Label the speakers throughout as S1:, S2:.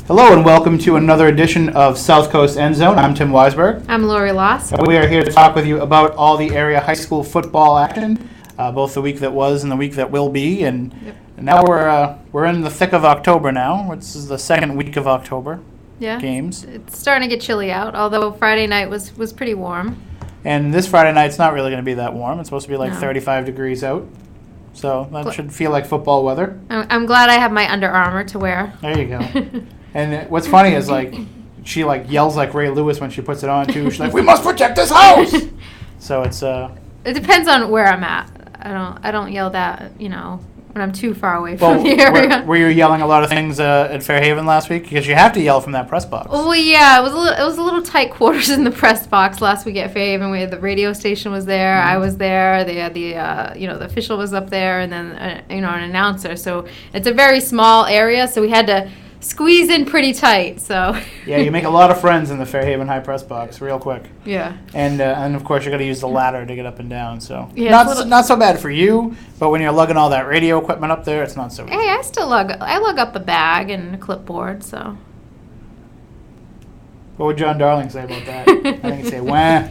S1: Hello and welcome to another edition of SouthCoast End Zone. I'm Tim Weisberg.
S2: I'm Laurie Loss.
S1: We are here to talk with you about all the area high school football action, both the week that was and the week that will be. And now we're in the thick of October now. This is the second week of October.
S2: Yeah.
S1: Games.
S2: It's starting to get chilly out, although Friday night was pretty warm.
S1: And this Friday night's not really going to be that warm. It's supposed to be like
S2: No.
S1: 35 degrees out. So that should feel like football weather.
S2: I'm glad I have my Under Armour to wear.
S1: There you go. And what's funny is, she yells like Ray Lewis when she puts it on too. She's like, "We must protect this house." So it's
S2: It depends on where I'm at. I don't yell that, when I'm too far away from the area.
S1: Were you yelling a lot of things at Fairhaven last week? Because you have to yell from that press box.
S2: Well, yeah, it was a little tight quarters in the press box last week at Fairhaven. We had the radio station was there, I was there. They had the official was up there, and then an announcer. So it's a very small area, so we had to squeeze in pretty tight. So
S1: yeah, you make a lot of friends in the Fairhaven High press box real quick.
S2: Yeah.
S1: And of course you got to use the ladder to get up and down. So
S2: yeah,
S1: not so bad for you, but when you're lugging all that radio equipment up there, it's not so easy.
S2: Hey, I lug up a bag and a clipboard. So
S1: what would John Darling say about that? I think he'd say, "Wah."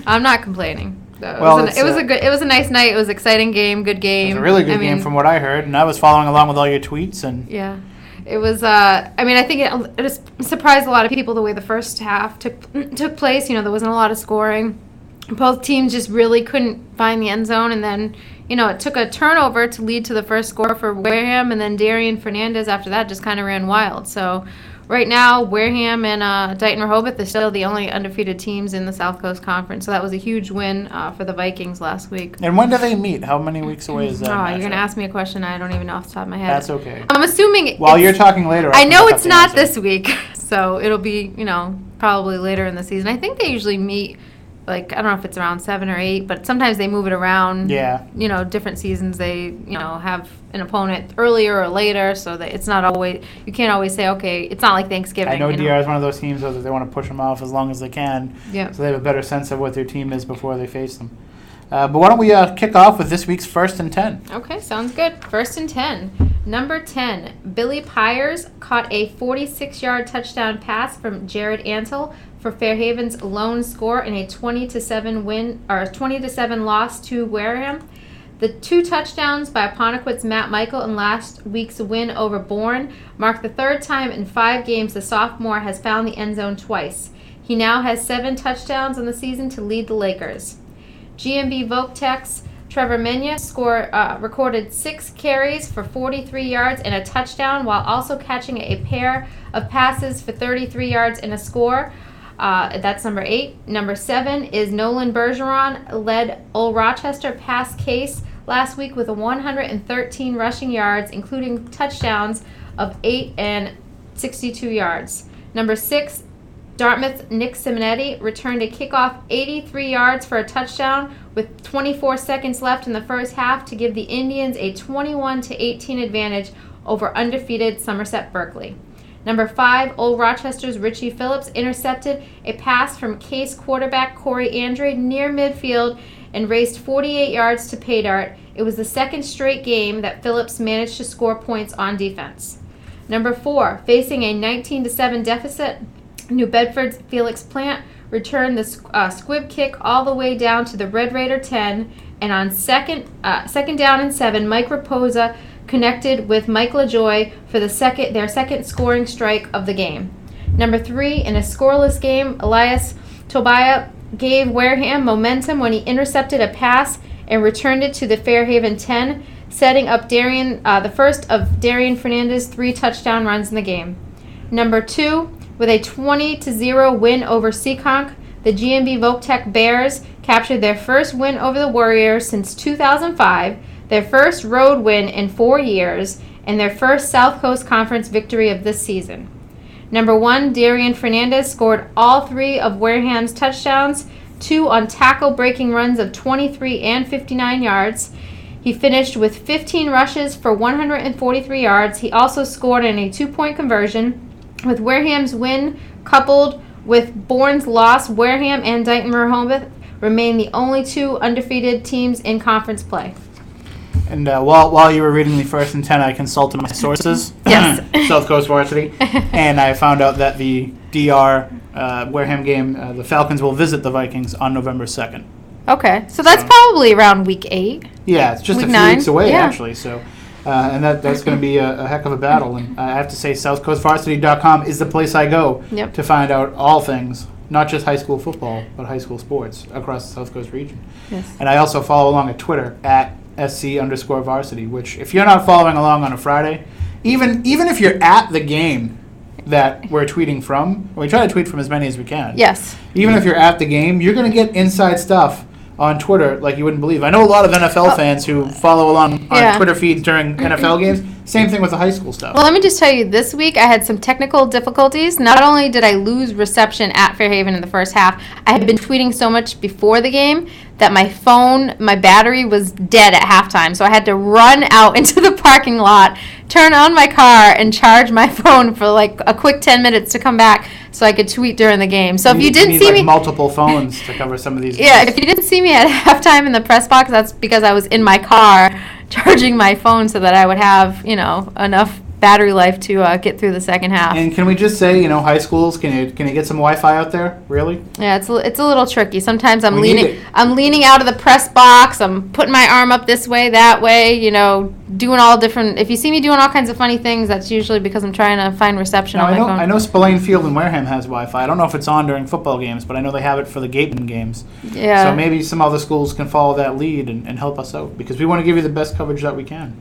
S2: I'm not complaining. So
S1: Well,
S2: it was a nice night. It was an exciting game, good game.
S1: It was a really good game from what I heard, and I was following along with all your tweets and.
S2: Yeah. It was, I think it surprised a lot of people the way the first half took place. There wasn't a lot of scoring. Both teams just really couldn't find the end zone. And then, it took a turnover to lead to the first score for Wareham. And then Darian Fernandez after that just kind of ran wild. So right now, Wareham and Dighton-Rehoboth are still the only undefeated teams in the South Coast Conference. So that was a huge win for the Vikings last week.
S1: And when do they meet? How many weeks away is that?
S2: Oh, you're going to ask me a question I don't even know off the top of my head.
S1: That's okay.
S2: I'm assuming
S1: While you're talking later,
S2: I know it's not this week, so it'll be, probably later in the season. I think they usually meet, I don't know if it's around 7 or 8, but sometimes they move it around.
S1: Yeah.
S2: Different seasons they, have an opponent earlier or later, so that it's not always, you can't always say, okay, it's not like Thanksgiving.
S1: I know DR is one of those teams though, that they want to push them off as long as they can.
S2: Yeah.
S1: So they have a better sense of what their team is before they face them. But why don't we kick off with this week's 1st and 10?
S2: Okay, sounds good. 1st and 10. Number 10, Billy Pyers caught a 46-yard touchdown pass from Jared Antle for Fairhaven's lone score in a 20-7 loss to Wareham. The 2 touchdowns by Apponequet's Matt Michael in last week's win over Bourne mark the 3rd time in 5 games the sophomore has found the end zone twice. He now has 7 touchdowns on the season to lead the Lakers. GMB Votex Trevor Menya recorded 6 carries for 43 yards and a touchdown while also catching a pair of passes for 33 yards and a score. That's number 8. Number 7 is Nolan Bergeron led Old Rochester past Case last week with 113 rushing yards, including touchdowns of 8 and 62 yards. Number 6, Dartmouth's Nick Simonetti returned a kickoff 83 yards for a touchdown with 24 seconds left in the first half to give the Indians a 21-18 advantage over undefeated Somerset Berkeley. Number 5, Old Rochester's Richie Phillips intercepted a pass from Case quarterback Corey Andre near midfield and raced 48 yards to pay dirt. It was the 2nd straight game that Phillips managed to score points on defense. Number 4, facing a 19-7 deficit, New Bedford's Felix Plant returned the squib kick all the way down to the Red Raider 10, and on second down and 7, Mike Raposa connected with Mike LaJoy for their second scoring strike of the game. Number 3, in a scoreless game, Elias Tobiah gave Wareham momentum when he intercepted a pass and returned it to the Fairhaven 10, setting up the first of Darian Fernandez's 3 touchdown runs in the game. Number 2, with a 20-0 win over Seekonk, the GMB Votex Bears captured their first win over the Warriors since 2005, their first road win in 4 years, and their first South Coast Conference victory of this season. Number 1, Darian Fernandez scored all 3 of Wareham's touchdowns, 2 on tackle-breaking runs of 23 and 59 yards. He finished with 15 rushes for 143 yards. He also scored in a 2-point conversion. With Wareham's win coupled with Bourne's loss, Wareham and Dighton-Rehoboth remain the only 2 undefeated teams in conference play.
S1: And while you were reading the first and 10, I consulted my sources.
S2: Yes.
S1: South Coast Varsity. And I found out that the DR Wareham game, the Falcons will visit the Vikings on November 2nd.
S2: Okay. So that's probably around week 8.
S1: Yeah, it's just
S2: Week
S1: a few
S2: 9?
S1: weeks away,
S2: Yeah.
S1: actually. So, and that's going to be a heck of a battle. And I have to say, SouthCoastVarsity.com is the place I go
S2: Yep.
S1: to find out all things, not just high school football, but high school sports across the South Coast region.
S2: Yes.
S1: And I also follow along at Twitter at SC_varsity, which if you're not following along on a Friday, even if you're at the game that we're tweeting from, we try to tweet from as many as we can.
S2: Yes.
S1: Even if you're at the game, you're going to get inside stuff on Twitter like you wouldn't believe. I know a lot of NFL fans who follow along on
S2: Yeah.
S1: Twitter feeds during NFL games. Same thing with the high school stuff.
S2: Well, let me just tell you, this week I had some technical difficulties. Not only did I lose reception at Fairhaven in the first half, I had been tweeting so much before the game that my battery was dead at halftime. So I had to run out into the parking lot, turn on my car, and charge my phone for like a quick 10 minutes to come back so I could tweet during the game. So if you didn't see me...
S1: multiple phones to cover some of these games.
S2: Yeah, if you didn't see me at halftime in the press box, that's because I was in my car charging my phone so that I would have, enough battery life to get through the second half.
S1: And can we just say, high schools, can you get some Wi-Fi out there? Really?
S2: Yeah, it's a little tricky. Sometimes I'm
S1: We need it.
S2: leaning out of the press box. I'm putting my arm up this way, that way, doing all different. If you see me doing all kinds of funny things, that's usually because I'm trying to find reception
S1: Now,
S2: on my phone.
S1: I know Spillane Field in Wareham has Wi-Fi. I don't know if it's on during football games, but I know they have it for the Gateman games.
S2: Yeah.
S1: So maybe some other schools can follow that lead and help us out, because we want to give you the best coverage that we can.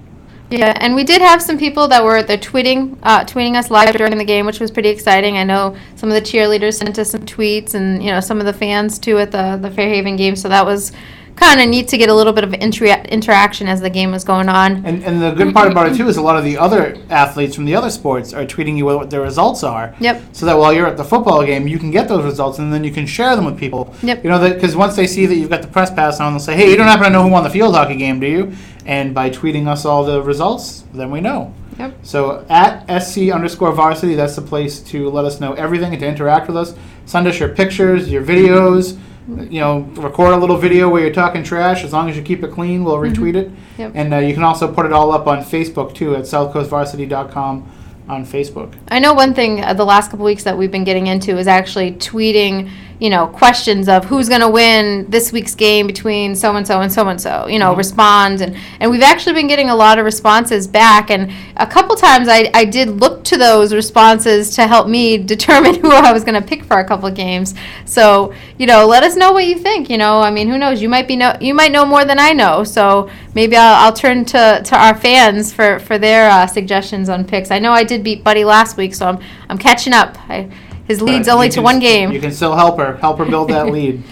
S2: Yeah, and we did have some people that were tweeting us live during the game, which was pretty exciting. I know some of the cheerleaders sent us some tweets, and some of the fans too at the Fairhaven game. So that was kind of neat to get a little bit of interaction as the game was going on.
S1: And the good part about it too is a lot of the other athletes from the other sports are tweeting you what their results are.
S2: Yep.
S1: So that while you're at the football game, you can get those results and then you can share them with people.
S2: Yep.
S1: Because once they see that you've got the press pass on, they'll say, "Hey, you don't happen to know who won the field hockey game, do you?" And by tweeting us all the results, then we know.
S2: Yep.
S1: So at SC_varsity, that's the place to let us know everything and to interact with us. Send us your pictures, your videos. Record a little video where you're talking trash. As long as you keep it clean, we'll retweet it.
S2: Yep.
S1: And you can also put it all up on Facebook too at SouthCoastVarsity.com on Facebook.
S2: I know one thing the last couple weeks that we've been getting into is actually tweeting, questions of who's going to win this week's game between so-and-so and so-and-so, respond. And we've actually been getting a lot of responses back. And a couple times I did look to those responses to help me determine who I was going to pick for a couple of games. So, let us know what you think. Who knows? You might know more than I know. So maybe I'll turn to our fans for their suggestions on picks. I know I did beat Buddy last week, so I'm catching up. His lead's only to one game.
S1: You can still help her build that lead,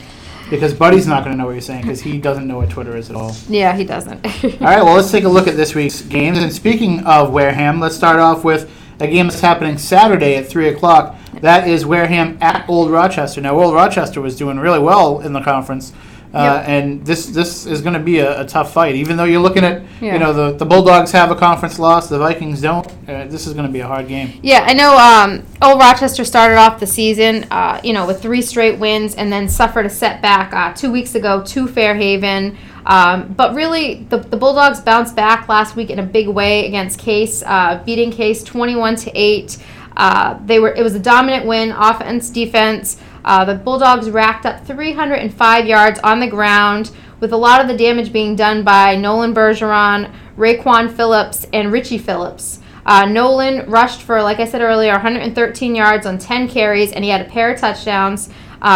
S1: because Buddy's not going to know what you're saying because he doesn't know what Twitter is at all.
S2: Yeah, he doesn't.
S1: All right, well, let's take a look at this week's games. And speaking of Wareham, let's start off with a game that's happening Saturday at 3 o'clock. That is Wareham at Old Rochester. Now, Old Rochester was doing really well in the conference. And this is going to be a tough fight. Even though you're looking at, the Bulldogs have a conference loss, the Vikings don't. This is going to be a hard game.
S2: Yeah, I know Old Rochester started off the season, with 3 straight wins and then suffered a setback 2 weeks ago to Fairhaven. But really, the Bulldogs bounced back last week in a big way against Case, beating Case 21-8. It was a dominant win, offense, defense. The Bulldogs racked up 305 yards on the ground, with a lot of the damage being done by Nolan Bergeron, Raekwon Phillips, and Richie Phillips. Nolan rushed for, like I said earlier, 113 yards on 10 carries, and he had a pair of touchdowns.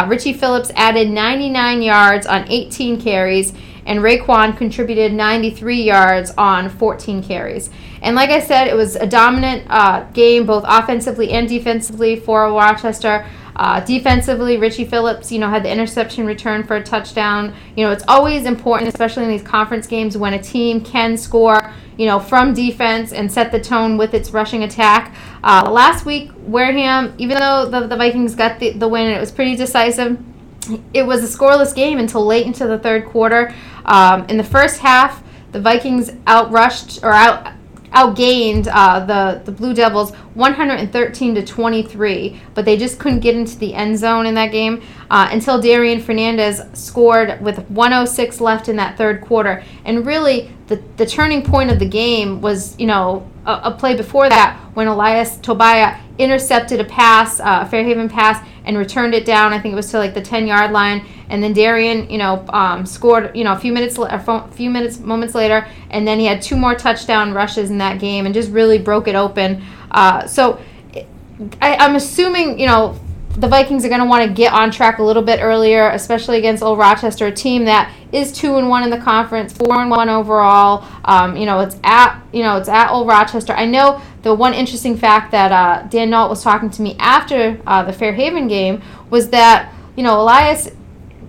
S2: Richie Phillips added 99 yards on 18 carries, and Raekwon contributed 93 yards on 14 carries. And like I said, it was a dominant game, both offensively and defensively for Rochester. Defensively, Richie Phillips, had the interception return for a touchdown. It's always important, especially in these conference games, when a team can score, from defense and set the tone with its rushing attack. Last week, Wareham, even though the Vikings got the win and it was pretty decisive, it was a scoreless game until late into the third quarter. In the first half, the Vikings outrushed or outgained the Blue Devils 113-23, but they just couldn't get into the end zone in that game until Darian Fernandez scored with 1:06 left in that third quarter. And really, the turning point of the game was, a play before that when Elias Tobiah intercepted a pass, a Fairhaven pass, and returned it down. I think it was to like the 10-yard line, and then Darian, scored, a few moments later, and then he had 2 more touchdown rushes in that game, and just really broke it open. So I'm assuming, the Vikings are going to want to get on track a little bit earlier, especially against Old Rochester, a team that is 2-1 in the conference, 4-1 overall. It's at Old Rochester. I know the one interesting fact that Dan Nault was talking to me after the Fairhaven game was that Elias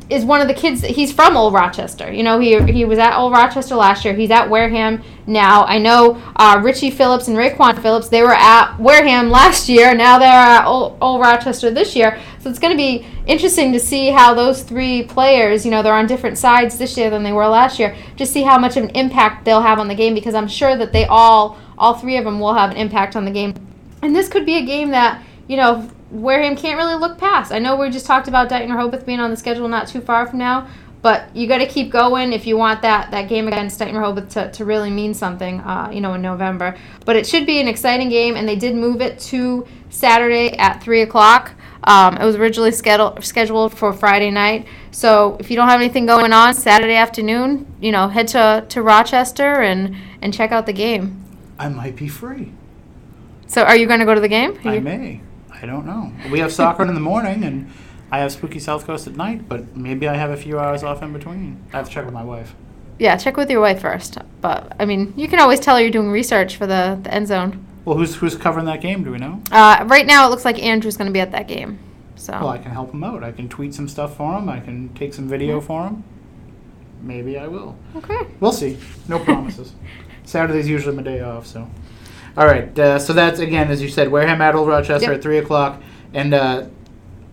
S2: is one of the kids. He's from Old Rochester. He was at Old Rochester last year. He's at Wareham now. I know Richie Phillips and Raekwon Phillips, they were at Wareham last year. Now they're at Old Rochester this year. So it's going to be interesting to see how those 3 players, they're on different sides this year than they were last year, just see how much of an impact they'll have on the game, because I'm sure that they all 3 of them will have an impact on the game. And this could be a game that, Wareham can't really look past. I know we just talked about Dighton-Rehoboth being on the schedule not too far from now, but you got to keep going if you want that game against Dighton-Rehoboth to really mean something, in November. But it should be an exciting game, and they did move it to Saturday at 3 o'clock. It was originally scheduled for Friday night. So if you don't have anything going on Saturday afternoon, head to Rochester and check out the game.
S1: I might be free.
S2: So are you going to go to the game?
S1: I may. I don't know. We have soccer in the morning, and I have Spooky South Coast at night, but maybe I have a few hours off in between. I have to check with my wife.
S2: Yeah, check with your wife first. But, you can always tell her you're doing research for the end zone.
S1: Well, who's covering that game? Do we know?
S2: Right now, it looks like Andrew's going to be at that game. So.
S1: Well, I can help him out. I can tweet some stuff for him. I can take some video for him. Maybe I will. Okay. We'll see. No promises. Saturday's usually my day off, so. All right. So that's, again, as you said, Wareham at Old Rochester at 3 o'clock. And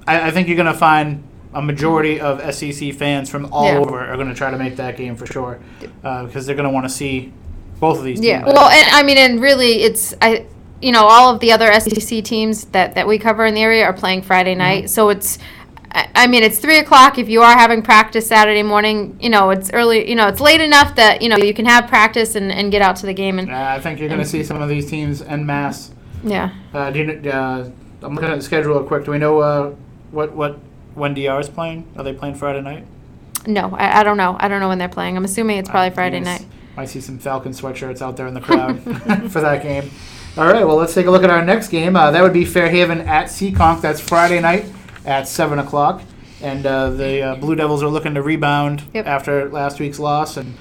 S1: I think you're going to find a majority of SEC fans from all over are going to try to make that game for sure, because they're going to want to see both of these teams.
S2: Yeah, well, and really, it's all of the other SEC teams that we cover in the area are playing Friday night, so it's. It's 3 o'clock. If you are having practice Saturday morning, it's early. It's late enough that you can have practice and get out to the game. And
S1: I think you're going to see some of these teams en masse.
S2: Yeah.
S1: I'm looking at the schedule real quick. Do we know when DR is playing? Are they playing Friday night?
S2: No, I don't know. I don't know when they're playing. I'm assuming it's probably Friday night.
S1: Might see some Falcon sweatshirts out there in the crowd for that game. All right. Well, let's take a look at our next game. That would be Fairhaven at Seekonk. That's Friday night at 7 o'clock. And the Blue Devils are looking to rebound after last week's loss. And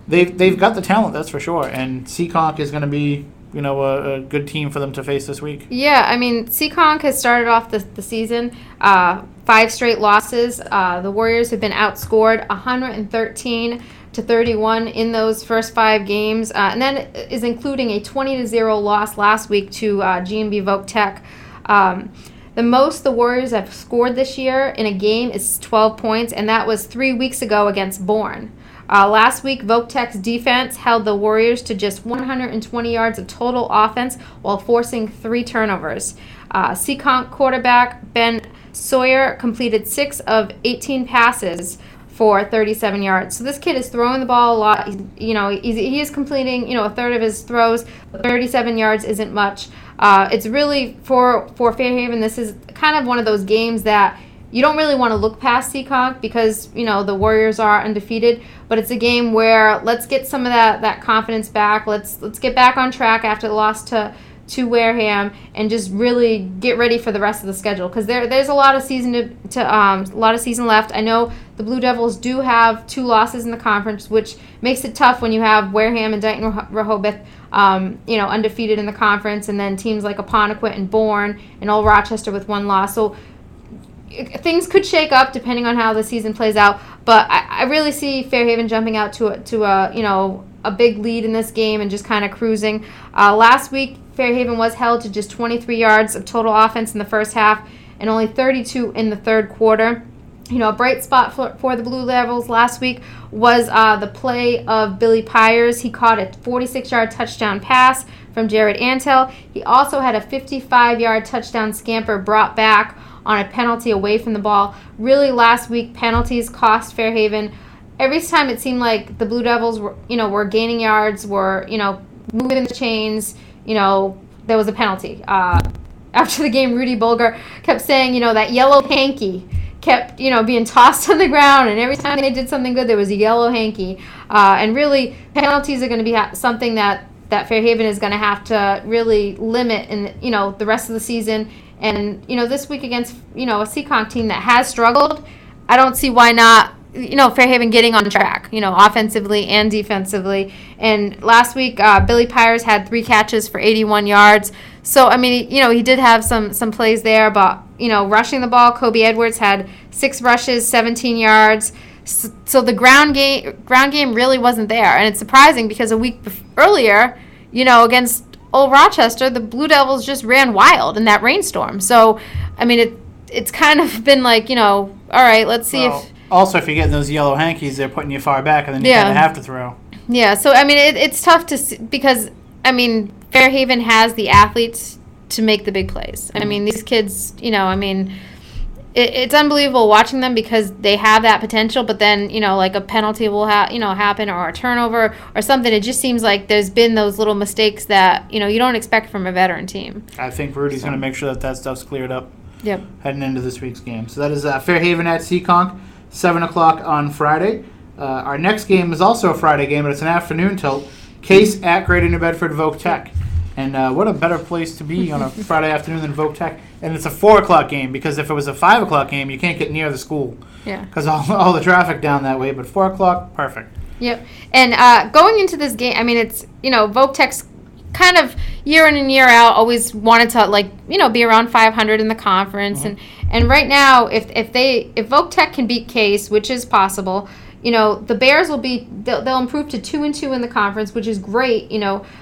S1: they've got the talent, that's for sure. And Seekonk is going to be, a good team for them to face this week.
S2: Yeah, Seekonk has started off the season 5 straight losses. The Warriors have been outscored 113-31 in those first 5 games. And that is including a 20-0 loss last week to G&B Voc Tech. The most the Warriors have scored this year in a game is 12 points, and that was 3 weeks ago against Bourne. Last week, Voc Tech's defense held the Warriors to just 120 yards of total offense while forcing 3 turnovers. Seekonk quarterback Ben Sawyer completed 6 of 18 passes for 37 yards. So this kid is throwing the ball a lot. He is completing, a third of his throws. 37 yards isn't much. It's really, for Fairhaven, this is kind of one of those games that you don't really want to look past Seekonk because, the Warriors are undefeated. But it's a game where let's get some of that confidence back. Let's get back on track after the loss to Wareham and just really get ready for the rest of the schedule because there's a lot of season left. I know the Blue Devils do have 2 losses in the conference, which makes it tough when you have Wareham and Dighton-Rehoboth undefeated in the conference, and then teams like Apponequet and Bourne and Old Rochester with 1 loss. So things could shake up depending on how the season plays out. But I really see Fairhaven jumping out to a big lead in this game and just kind of cruising. Last week, Fairhaven was held to just 23 yards of total offense in the first half and only 32 in the third quarter. A bright spot for the Blue Devils last week was the play of Billy Pyers. He caught a 46-yard touchdown pass from Jared Antel. He also had a 55-yard touchdown scamper brought back on a penalty away from the ball. Really, last week, penalties cost Fairhaven. Every time it seemed like the Blue Devils were gaining yards, were moving the chains, there was a penalty. After the game, Rudy Bulger kept saying, that yellow hanky kept, being tossed on the ground, and every time they did something good, there was a yellow hanky. And really, penalties are going to be something that Fairhaven is going to have to really limit in, the rest of the season. And, this week against, a Seekonk team that has struggled, I don't see why not, Fairhaven getting on track, offensively and defensively. And last week, Billy Pyers had 3 catches for 81 yards. So, he did have some plays there, but, rushing the ball, Kobe Edwards had 6 rushes, 17 yards. So the ground game really wasn't there. And it's surprising because a week earlier, against Old Rochester, the Blue Devils just ran wild in that rainstorm. So, it's kind of been like, all right, let's see if...
S1: Also, if you're getting those yellow hankies, they're putting you far back, and then you kind of have to throw.
S2: Yeah, so, it's tough to see because, Fairhaven has the athletes to make the big plays. These kids, it's unbelievable watching them because they have that potential, but then, like a penalty will happen or a turnover or something. It just seems like there's been those little mistakes that, you don't expect from a veteran team.
S1: I think Rudy's going to make sure that stuff's cleared up heading into this week's game. So that is Fairhaven at Seekonk, 7 o'clock on Friday. Our next game is also a Friday game, but it's an afternoon tilt. Case at Greater New Bedford Voc Tech. And what a better place to be on a Friday afternoon than Voc Tech. And it's a 4 o'clock game because if it was a 5 o'clock game, you can't get near the school. Yeah. Because all the traffic down that way. But 4 o'clock, perfect. Yep.
S2: And going into this game, it's, Voc Tech's kind of year in and year out always wanted to, be around 500 in the conference. Mm-hmm. And right now, if Voc Tech can beat Case, which is possible, the Bears they'll improve to 2-2 in the conference, which is great,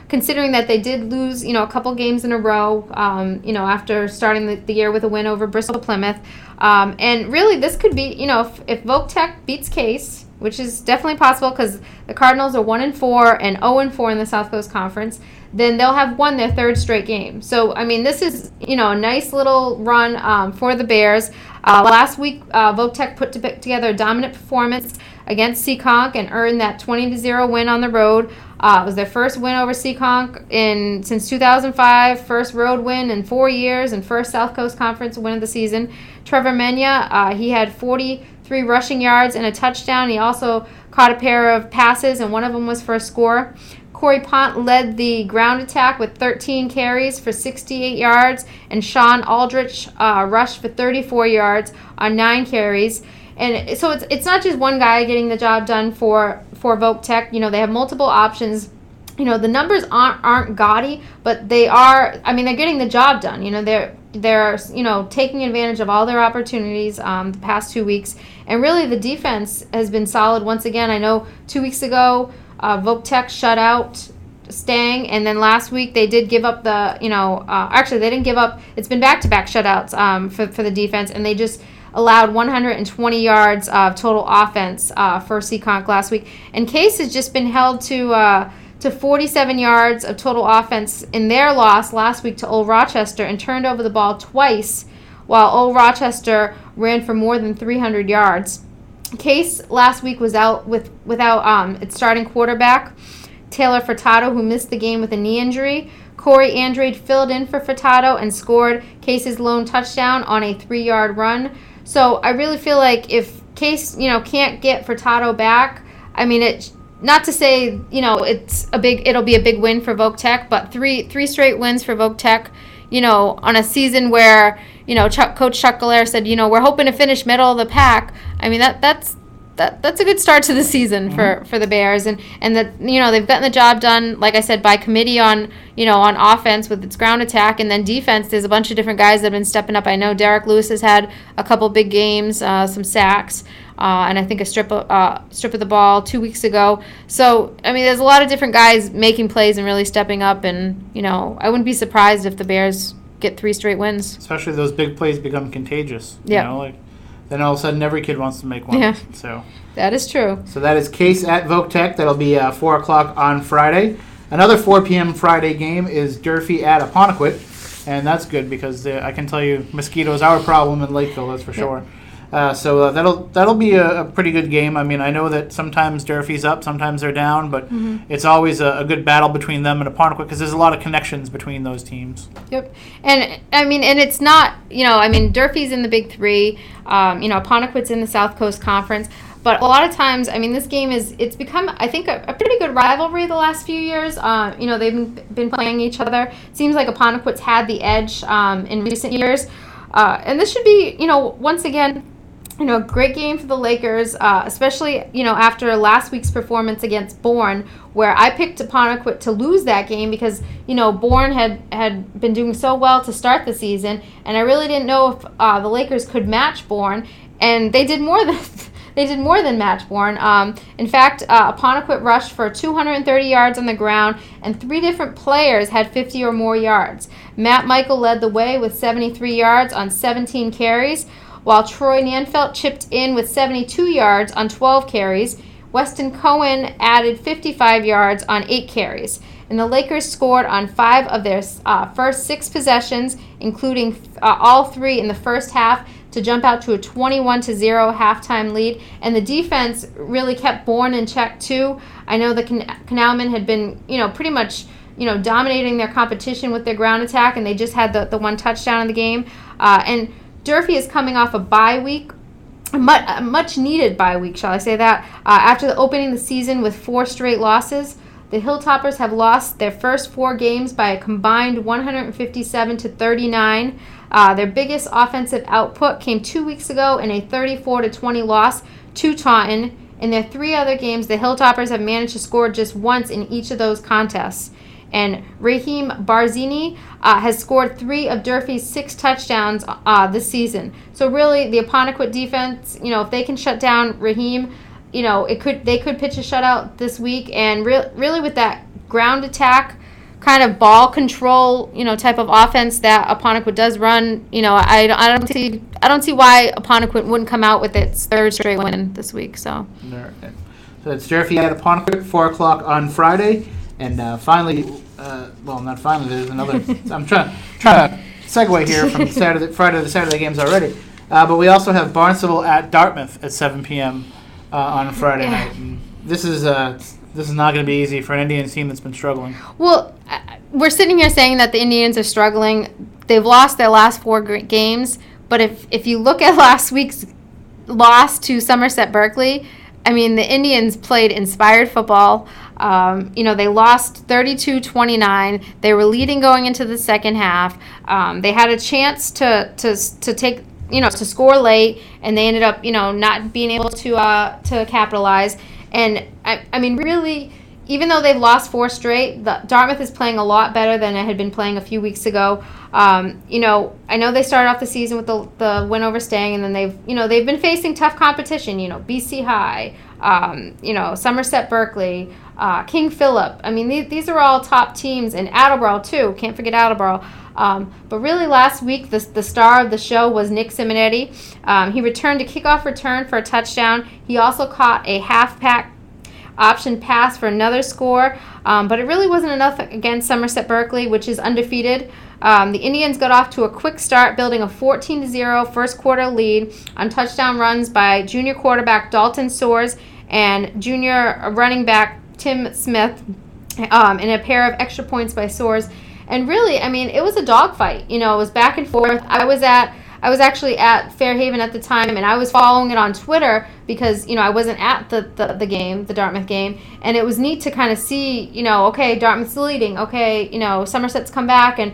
S2: considering that they did lose, a couple games in a row, after starting the year with a win over Bristol Plymouth. And really, this could be, if Voc Tech beats Case, which is definitely possible because the Cardinals are 1-4 and 0-4 in the South Coast Conference, then they'll have won their 3rd straight game. So, this is, a nice little run for the Bears. Last week, Voc Tech put together a dominant performance against Seekonk and earned that 20-0 win on the road. It was their first win over Seekonk since 2005, first road win in 4 years, and first South Coast Conference win of the season. Trevor Menya, he had 43 rushing yards and a touchdown. He also caught a pair of passes, and one of them was for a score. Corey Pont led the ground attack with 13 carries for 68 yards, and Sean Aldrich rushed for 34 yards on 9 carries. And so it's not just one guy getting the job done for Voc Tech. They have multiple options. The numbers aren't gaudy, but they are. They're getting the job done. They're taking advantage of all their opportunities the past 2 weeks. And really, the defense has been solid once again. I know 2 weeks ago, Voc Tech shut out Stang, and then last week they did give up actually they didn't give up. It's been back-to-back shutouts for the defense, and they just allowed 120 yards of total offense for Seekonk last week. And Case has just been held to 47 yards of total offense in their loss last week to Old Rochester and turned over the ball twice, while Old Rochester ran for more than 300 yards. Case last week was out without its starting quarterback, Taylor Furtado, who missed the game with a knee injury. Corey Andrade filled in for Furtado and scored Case's lone touchdown on a 3-yard run. So I really feel like if Case, can't get Furtado back, it's not to say, it'll be a big win for Voc Tech, but three straight wins for Voc Tech, on a season where, Coach Chuck Galaire said, we're hoping to finish middle of the pack. That's a good start to the season for the Bears, and that they've gotten the job done, like I said, by committee on offense with its ground attack, and then defense. There's a bunch of different guys that have been stepping up. I know Derek Lewis has had a couple big games, some sacks, and I think a strip of the ball 2 weeks ago. So there's a lot of different guys making plays and really stepping up, and I wouldn't be surprised if the Bears get 3 straight wins.
S1: Especially those big plays become contagious. Yeah. then all of a sudden every kid wants to make one.
S2: Yeah.
S1: So
S2: That is true.
S1: So that is Case at Voc-Tech. That'll be 4 o'clock on Friday. Another 4 p.m. Friday game is Durfee at Apponequet. And that's good because I can tell you mosquitoes are a problem in Lakeville, that's for sure. So that'll be a pretty good game. I mean, I know that sometimes Durfee's up, sometimes they're down, but it's always a good battle between them and Apponequet because there's a lot of connections between those teams.
S2: Yep. And, I mean, and it's not, Durfee's in the Big Three. Apponequet's in the South Coast Conference. But a lot of times, I mean, this game it's become, I think, a pretty good rivalry the last few years. They've been playing each other. It seems like Apponequet's had the edge in recent years. And this should be, once again, a great game for the Lakers, especially, after last week's performance against Bourne, where I picked Apponequet to lose that game because, Bourne had been doing so well to start the season, and I really didn't know if the Lakers could match Bourne, and they did more than... They did more than match Bourne. In fact, Apponequet rushed for 230 yards on the ground, and 3 different players had 50 or more yards. Matt Michael led the way with 73 yards on 17 carries, while Troy Nanfelt chipped in with 72 yards on 12 carries. Weston Cohen added 55 yards on 8 carries. And the Lakers scored on 5 of their first 6 possessions, including all 3 in the first half, to jump out to a 21-0 halftime lead. And the defense really kept Bourne in check, too. I know the Canalmen had been, pretty much, dominating their competition with their ground attack, and they just had the 1 touchdown in the game. And Durfee is coming off a bye week, a much-needed bye week, shall I say that, after opening the season with 4 straight losses. The Hilltoppers have lost their first 4 games by a combined 157-39. Their biggest offensive output came 2 weeks ago in a 34-20 loss to Taunton. In their 3 other games, the Hilltoppers have managed to score just once in each of those contests. And Raheem Barzini has scored 3 of Durfee's 6 touchdowns this season. So really, the Apponequet defense, if they can shut down Raheem, they could pitch a shutout this week. And really with that ground attack, kind of ball control, type of offense that Apponequet does run, I don't see why Apponequet wouldn't come out with its 3rd straight win this week. So
S1: it's Durfee at Apponequet, 4 o'clock on Friday, and finally, not finally. There's another. I'm trying to segue here from Friday to Saturday games already, but we also have Barnstable at Dartmouth at 7 p.m. On Friday night. And this is not going to be easy for an Indians team that's been struggling.
S2: Well, we're sitting here saying that the Indians are struggling. They've lost their last 4 games, but if you look at last week's loss to Somerset Berkeley, I mean, the Indians played inspired football. They lost 32-29. They were leading going into the second half. They had a chance to take, to score late, and they ended up, not being able to capitalize. And I mean, really, even though they've lost 4 straight, Dartmouth is playing a lot better than it had been playing a few weeks ago. I know they started off the season with the win over Stang, and then they've been facing tough competition. BC High, Somerset Berkeley, King Philip. I mean, these are all top teams, and Attleboro too. Can't forget Attleboro. But really, last week the star of the show was Nick Simonetti. He returned a kickoff return for a touchdown. He also caught a half-pack option pass for another score, but it really wasn't enough against Somerset Berkeley, which is undefeated. The Indians got off to a quick start, building a 14-0 first quarter lead on touchdown runs by junior quarterback Dalton Soares and junior running back Tim Smith, and a pair of extra points by Soares. And really, I mean, it was a dogfight. It was back and forth. I was actually at Fairhaven at the time, and I was following it on Twitter because, I wasn't at the game, the Dartmouth game, and it was neat to kind of see, okay, Dartmouth's leading, okay, Somerset's come back, and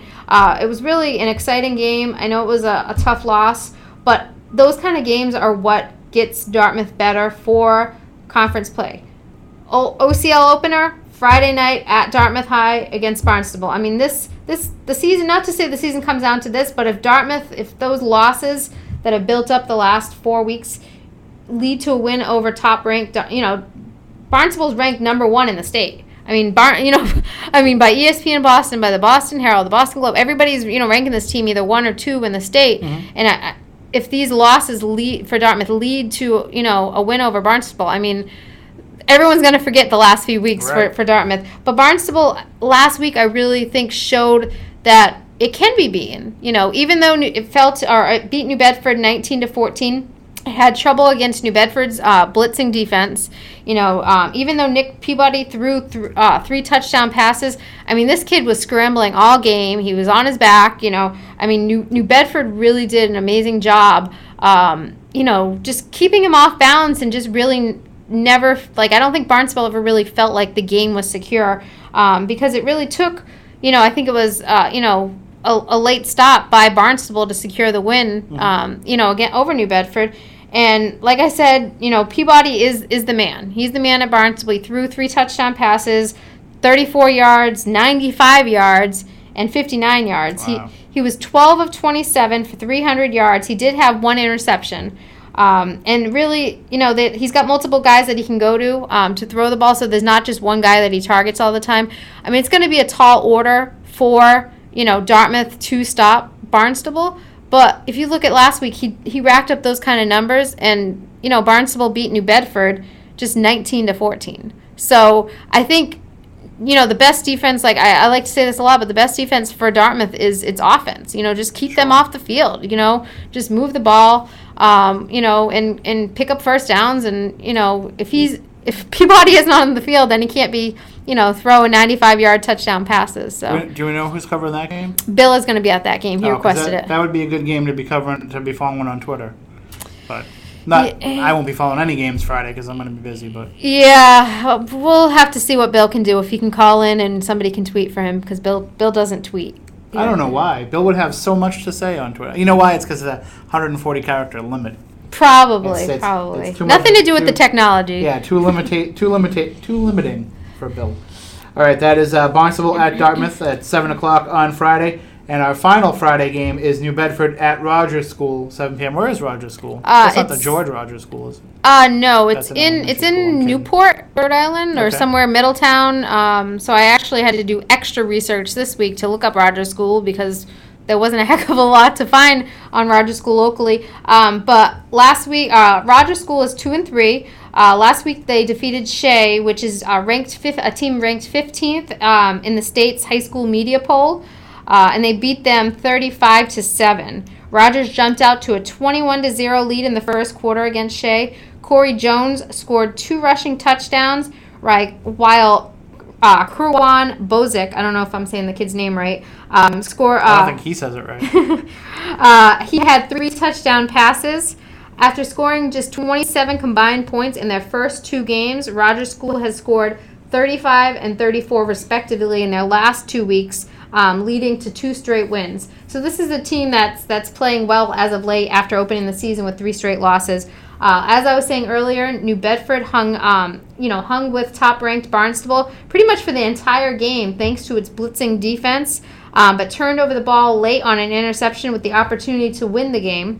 S2: it was really an exciting game. I know it was a tough loss, but those kind of games are what gets Dartmouth better for conference play. OCL opener, Friday night at Dartmouth High against Barnstable. I mean, the season, not to say the season comes down to this, but if those losses that have built up the last 4 weeks lead to a win over top-ranked, Barnstable's ranked number 1 in the state. I mean, by ESPN Boston, by the Boston Herald, the Boston Globe, everybody's, ranking this team either 1 or 2 in the state. Mm-hmm. And if these losses for Dartmouth lead to, a win over Barnstable, I mean, everyone's going to forget the last few weeks for Dartmouth. But Barnstable last week, I really think showed that it can be beaten. Even though it beat New Bedford 19-14. Had trouble against New Bedford's blitzing defense. Even though Nick Peabody threw 3 touchdown passes, I mean, this kid was scrambling all game. He was on his back. New Bedford really did an amazing job. Just keeping him off balance and just really never, I don't think Barnstable ever really felt like the game was secure because it really took, I think it was, a late stop by Barnstable to secure the win, again over New Bedford. And like I said, Peabody is the man. He's the man at Barnstable. He threw 3 touchdown passes, 34 yards, 95 yards, and 59 yards.
S1: Wow.
S2: He was 12 of 27 for 300 yards. He did have 1 interception. And really, that he's got multiple guys that he can go to throw the ball, so there's not just one guy that he targets all the time. I mean, it's going to be a tall order for, Dartmouth to stop Barnstable. But if you look at last week, he racked up those kind of numbers, and, Barnstable beat New Bedford just 19-14. So I think, the best defense, I like to say this a lot, but the best defense for Dartmouth is its offense. Just keep them off the field, just move the ball, and pick up first downs. And, if Peabody is not on the field, then he can't be, throwing 95-yard touchdown passes. So
S1: do we know who's covering that game?
S2: Bill is going to be at that game. He requested it.
S1: That would be a good game to be following on Twitter. But I won't be following any games Friday because I'm going to be busy. But
S2: yeah, we'll have to see what Bill can do, if he can call in and somebody can tweet for him, because Bill doesn't tweet.
S1: I don't know why. Bill would have so much to say on Twitter. You know why? It's because of that 140-character limit.
S2: Probably.
S1: It's
S2: Nothing to do with the technology.
S1: Yeah, too limiting for Bill. All right, that is Barnstable at Dartmouth at 7 o'clock on Friday. And our final Friday game is New Bedford at Rogers School, 7 p.m. Where is Rogers School? That's not the George Rogers School, is it?
S2: No, it's in Newport, Rhode Island, or somewhere Middletown. So I actually had to do extra research this week to look up Rogers School because there wasn't a heck of a lot to find on Rogers School locally. But last week, Rogers School is 2-3. Last week they defeated Shea, which is a team ranked 15th in the state's high school media poll. And they beat them 35-7. Rogers jumped out to a 21-0 lead in the first quarter against Shea. Corey Jones scored 2 rushing touchdowns, while Kurwan Bozic, I don't know if I'm saying the kid's name right,
S1: I don't think he says it right.
S2: He had 3 touchdown passes. After scoring just 27 combined points in their first 2 games, Rogers School has scored 35 and 34 respectively in their last 2 weeks, leading to 2 straight wins. So this is a team that's playing well as of late after opening the season with 3 straight losses. As I was saying earlier, New Bedford hung with top-ranked Barnstable pretty much for the entire game thanks to its blitzing defense, but turned over the ball late on an interception with the opportunity to win the game.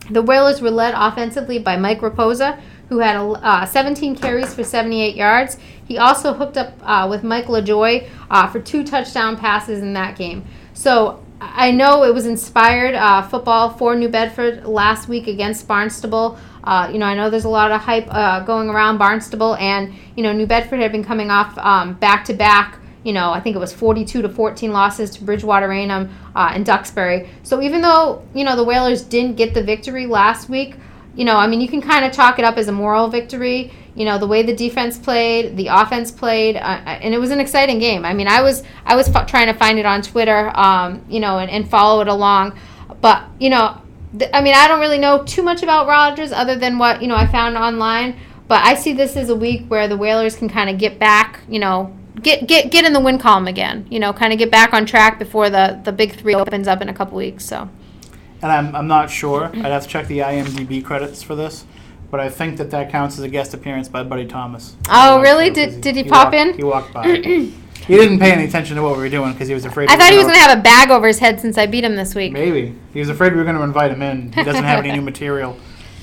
S2: The Whalers were led offensively by Mike Raposa, who had 17 carries for 78 yards. He also hooked up with Mike LaJoy for 2 touchdown passes in that game. So I know it was inspired football for New Bedford last week against Barnstable. I know there's a lot of hype going around Barnstable, and New Bedford had been coming off back-to-back. I think it was 42-14 losses to Bridgewater Raynham and Duxbury. So even though the Whalers didn't get the victory last week, you can kind of chalk it up as a moral victory. The way the defense played, the offense played, and it was an exciting game. I was trying to find it on Twitter, and follow it along. But, I don't really know too much about Rogers other than what, I found online. But I see this as a week where the Whalers can kind of get back, get in the win column again, kind of get back on track before the Big 3 opens up in a couple weeks, so.
S1: And I'm not sure. I'd have to check the IMDb credits for this, but I think that counts as a guest appearance by Buddy Thomas.
S2: Oh, really? Did he pop in?
S1: He walked by. He didn't pay any attention to what we were doing because he was afraid.
S2: I thought he was going to have a bag over his head since I beat him this week.
S1: Maybe. He was afraid we were going to invite him in. He doesn't have any new material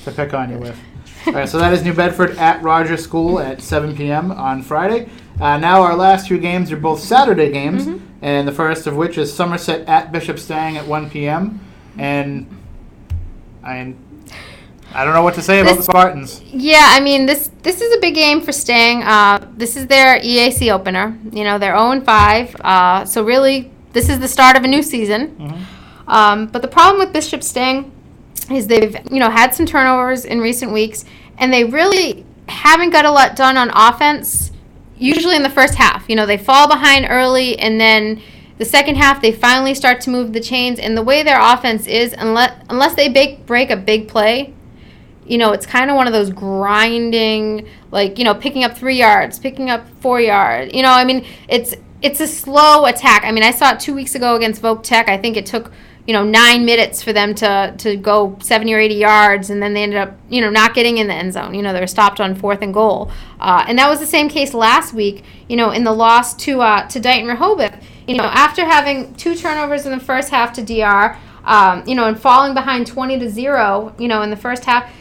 S1: to pick on you with. All right, so that is New Bedford at Rogers School at 7 p.m. on Friday. Now our last 2 games are both Saturday games, and the first of which is Somerset at Bishop Stang at 1 p.m. And I don't know what to say about the Spartans.
S2: Yeah, I mean, this is a big game for Stang. This is their EAC opener. They're 0-5. So really, this is the start of a new season. Mm-hmm. But the problem with Bishop Stang is they've had some turnovers in recent weeks, and they really haven't got a lot done on offense. Usually in the first half, they fall behind early, and then the second half they finally start to move the chains. And the way their offense is, unless they break a big play. It's kind of one of those grinding, picking up 3 yards, picking up 4 yards. It's a slow attack. I saw it 2 weeks ago against Voc Tech. I think it took, 9 minutes for them to go 70 or 80 yards, and then they ended up, not getting in the end zone. They were stopped on 4th and goal. And that was the same case last week, in the loss to Dighton Rehoboth. After having 2 turnovers in the first half to DR, and falling behind 20-0, in the first half,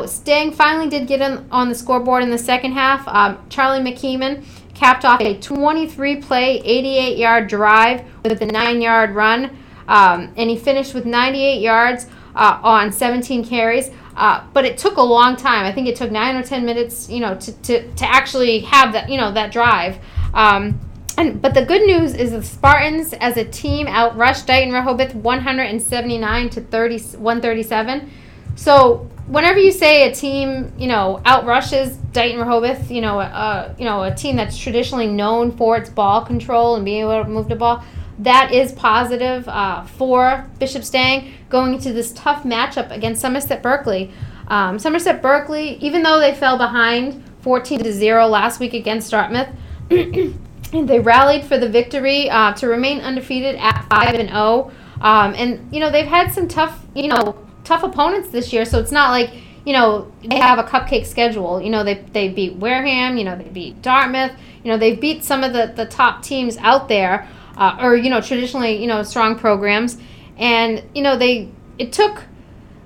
S2: Stang finally did get on the scoreboard in the second half. Charlie McKeeman capped off a 23-play, 88-yard drive with a 9-yard run, and he finished with 98 yards on 17 carries. But it took a long time. I think it took 9 or 10 minutes, to actually have that, that drive. But the good news is the Spartans, as a team, outrushed Dighton Rehoboth 179 to 137. So whenever you say a team, outrushes Dighton Rehoboth, a team that's traditionally known for its ball control and being able to move the ball, that is positive for Bishop Stang going into this tough matchup against Somerset Berkeley. Somerset Berkeley, even though they fell behind 14-0 last week against Dartmouth, they rallied for the victory to remain undefeated at 5-0. And they've had some tough opponents this year, so it's not like they have a cupcake schedule. They beat Wareham, they beat Dartmouth, they beat some of the top teams out there, or traditionally strong programs. And it took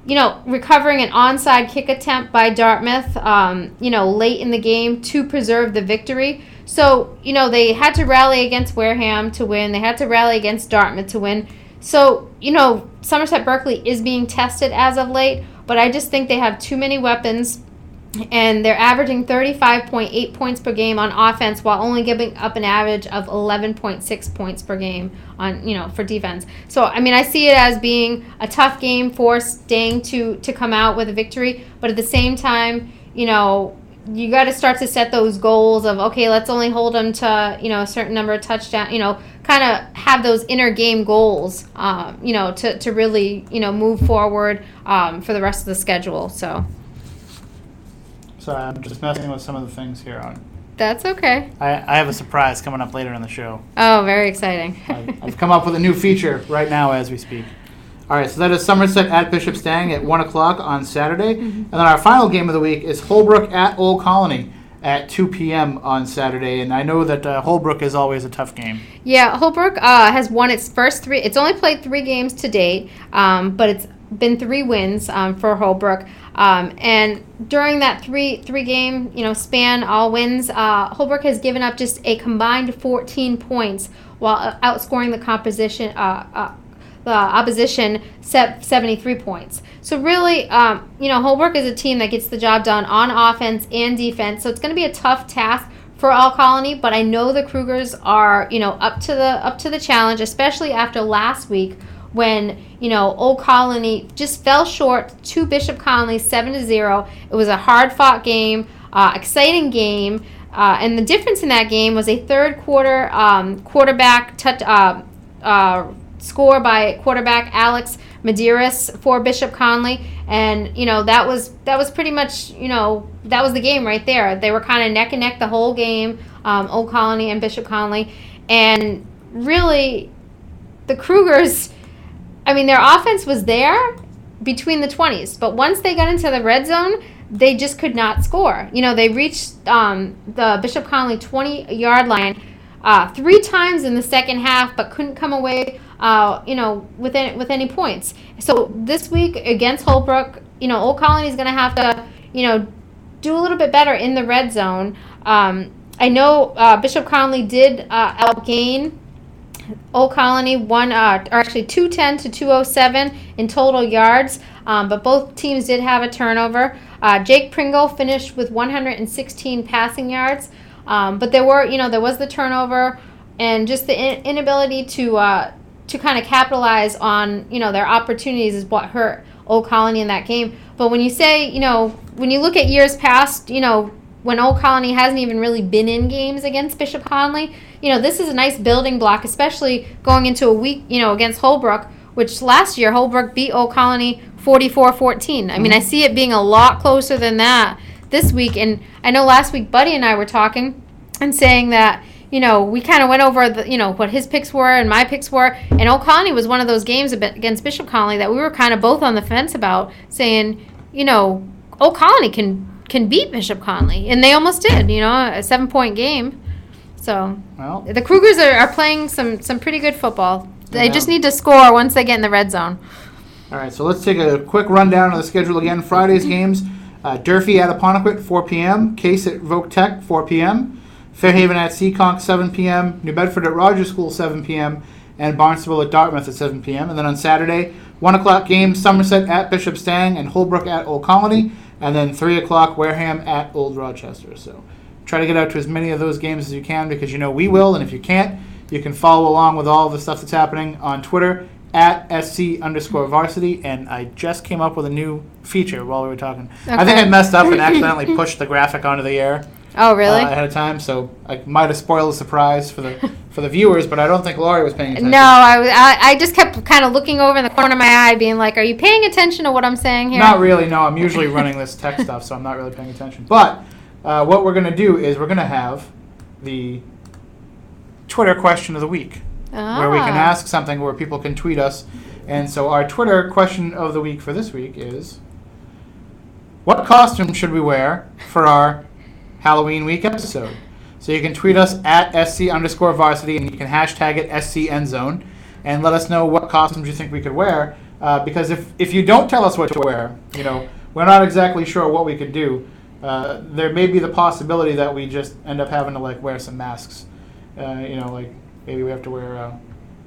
S2: recovering an onside kick attempt by Dartmouth late in the game to preserve the victory. So they had to rally against Wareham to win, they had to rally against Dartmouth to win. So, Somerset Berkeley is being tested as of late, but I just think they have too many weapons, and they're averaging 35.8 points per game on offense while only giving up an average of 11.6 points per game on, for defense. So, I see it as being a tough game for Stang to come out with a victory, but at the same time, you got to start to set those goals of, okay, let's only hold them to, a certain number of touchdowns, kind of have those inner game goals, to really, move forward for the rest of the schedule. So.
S1: Sorry, I'm just messing with some of the things here.
S2: That's okay.
S1: I have a surprise coming up later in the show.
S2: Oh, very exciting.
S1: I've come up with a new feature right now as we speak. All right, so that is Somerset at Bishop Stang at 1 o'clock on Saturday. Mm-hmm. And then our final game of the week is Holbrook at Old Colony at 2 p.m. on Saturday. And I know that Holbrook is always a tough game. Yeah,
S2: Holbrook has won its first 3. It's only played 3 games to date, but it's been 3 wins for Holbrook. And during that three game span, all wins, Holbrook has given up just a combined 14 points while outscoring the opposition 73 points. So really, Holbrook is a team that gets the job done on offense and defense. So it's going to be a tough task for All Colony, but I know the Krugers are, up to the challenge, especially after last week when, Old Colony just fell short to Bishop Connolly 7-0. It was a hard-fought game, exciting game, and the difference in that game was a third quarter quarterback score by quarterback Alex Medeiros for Bishop Connolly, and that was pretty much that was the game right there. They were kind of neck and neck the whole game, Old Colony and Bishop Connolly, and really the Krugers, their offense was there between the 20s, but once they got into the red zone, they just could not score. They reached the Bishop Connolly 20-yard line 3 times in the second half, but couldn't come away with any points. So this week against Holbrook, Old Colony is going to have to, do a little bit better in the red zone. I know Bishop Connolly did outgain Old Colony won, or actually 210 to 207 in total yards, but both teams did have a turnover. Jake Pringle finished with 116 passing yards, but there was the turnover and just the inability to kind of capitalize on their opportunities is what hurt Old Colony in that game. But when you say when you look at years past, when Old Colony hasn't even really been in games against Bishop Connolly, this is a nice building block, especially going into a week, against Holbrook, which last year Holbrook beat Old Colony 44-14. I mean, I see it being a lot closer than that this week. And I know last week Buddy and I were talking and saying that, we kind of went over what his picks were and my picks were. And Old Colony was one of those games against Bishop Connolly that we were kind of both on the fence about, saying, Old Colony can beat Bishop Connolly, and they almost did. A 7-point game. So the Cougars are playing some pretty good football. They just need to score once they get in the red zone.
S1: All right, so let's take a quick rundown of the schedule again. Friday's games: Durfee at Apponequet, 4 p.m. Case at Voc Tech, 4 p.m. Fairhaven at Seekonk, 7 p.m. New Bedford at Rogers School, 7 p.m. and Barnstable at Dartmouth at 7 p.m. And then on Saturday, 1 o'clock game, Somerset at Bishop Stang and Holbrook at Old Colony. And then 3 o'clock, Wareham at Old Rochester. So try to get out to as many of those games as you can, because we will. And if you can't, you can follow along with all the stuff that's happening on Twitter at SC_varsity. And I just came up with a new feature while we were talking. Okay. I think I messed up and accidentally pushed the graphic onto the air.
S2: Oh, really?
S1: Ahead of time, so I might have spoiled the surprise for the viewers, but I don't think Laurie was paying attention.
S2: No, I just kept kind of looking over in the corner of my eye, being like, "Are you paying attention to what I'm saying here?"
S1: Not really. No, I'm usually running this tech stuff, so I'm not really paying attention. But what we're going to do is we're going to have the Twitter question of the week, where we can ask something where people can tweet us. And so our Twitter question of the week for this week is, what costume should we wear for our Halloween week episode? So you can tweet us at SC_varsity, and you can hashtag it SC End Zone, and let us know what costumes you think we could wear. Because if you don't tell us what to wear, we're not exactly sure what we could do. There may be the possibility that we just end up having to wear some masks. Maybe we have to wear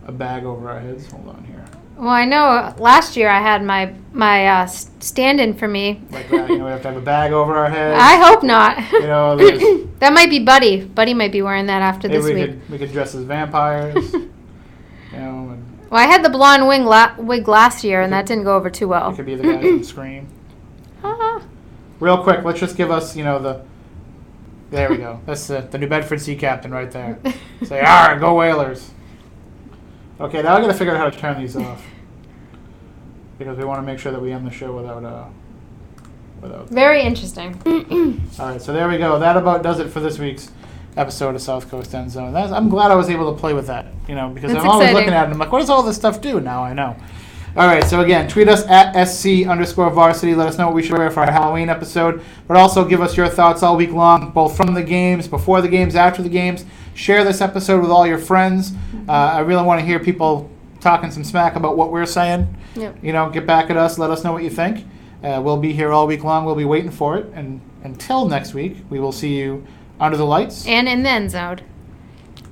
S1: a bag over our heads. Hold on here.
S2: Well, I know last year I had my stand-in for me.
S1: Like that, we have to have a bag over our heads.
S2: I hope not.
S1: That
S2: might be Buddy. Buddy might be wearing that after this week.
S1: We could dress as vampires.
S2: Well, I had the blonde wig last year, and that didn't go over too well.
S1: You could be the guy from Scream. Real quick, let's just give us, there we go. That's the New Bedford Sea Captain right there. Say, "Arr, go Whalers." Okay, now I got to figure out how to turn these off, because we want to make sure that we end the show without.
S2: Very interesting.
S1: All right, so there we go. That about does it for this week's episode of SouthCoast End Zone. I'm glad I was able to play with that, because
S2: That's
S1: I'm always
S2: exciting.
S1: looking at it and I'm like, what does all this stuff do? Now I know. All right, so again, tweet us at SC_varsity. Let us know what we should wear for our Halloween episode, but also give us your thoughts all week long, both from the games, before the games, after the games. Share this episode with all your friends. I really want to hear people talking some smack about what we're saying. Yep. Get back at us. Let us know what you think. We'll be here all week long. We'll be waiting for it. And until next week, we will see you under the lights.
S2: And in the end zone.